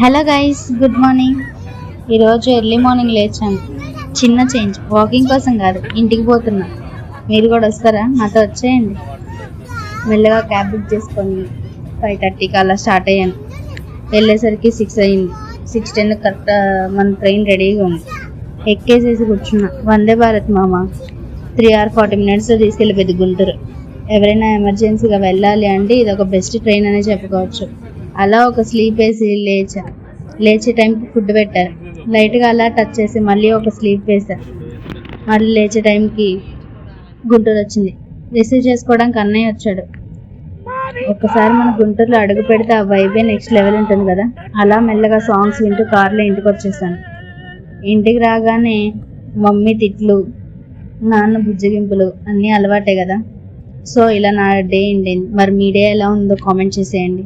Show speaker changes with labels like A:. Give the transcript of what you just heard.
A: Hello guys, good morning. ఈరోజు early morning లేచాను. చిన్న చేంజ్, వాకింగ్ కోసం కాదు, ఇంటికి పోతున్నా. మీరు కూడా వస్తారా? నాతో వచ్చేయండి. మెల్లగా క్యాబ్ బుక్ చేసుకొని 5:30కి అలా స్టార్ట్ అయ్యాను. వెళ్ళేసరికి 6 అయింది. 6:10 కరెక్ట్ మన ట్రైన్ రెడీగా ఉంది. ఎక్కేసేసి కూర్చున్నా. వందే భారత్ మామ 3 hours 40 minutes తీసుకెళ్ళిపోయింది గుంటూరు. ఎవరైనా ఎమర్జెన్సీగా వెళ్ళాలి అంటే ఇది ఒక బెస్ట్ ట్రైన్ అనే చెప్పుకోవచ్చు. అలా ఒక స్లీప్ వేసి లేచే టైంకి ఫుడ్ పెట్టారు. లైట్గా అలా టచ్ చేసి మళ్ళీ ఒక స్లీప్ వేశారు. మళ్ళీ లేచే టైంకి గుంటూరు వచ్చింది. రిసీవ్ చేసుకోవడానికి అన్నయ్య వచ్చాడు. ఒక్కసారి మన గుంటూరులో అడుగు పెడితే ఆ వైబే నెక్స్ట్ లెవెల్ ఉంటుంది కదా. అలా మెల్లగా సాంగ్స్ వింటూ కార్లో ఇంటికి వచ్చేసాను. ఇంటికి రాగానే మమ్మీ తిట్లు, నాన్న బుజ్జగింపులు అన్నీ అలవాటే కదా. సో ఇలా నా డే ఎండింగ్. మరి మీ డే ఎలా ఉందో కామెంట్ చేసేయండి.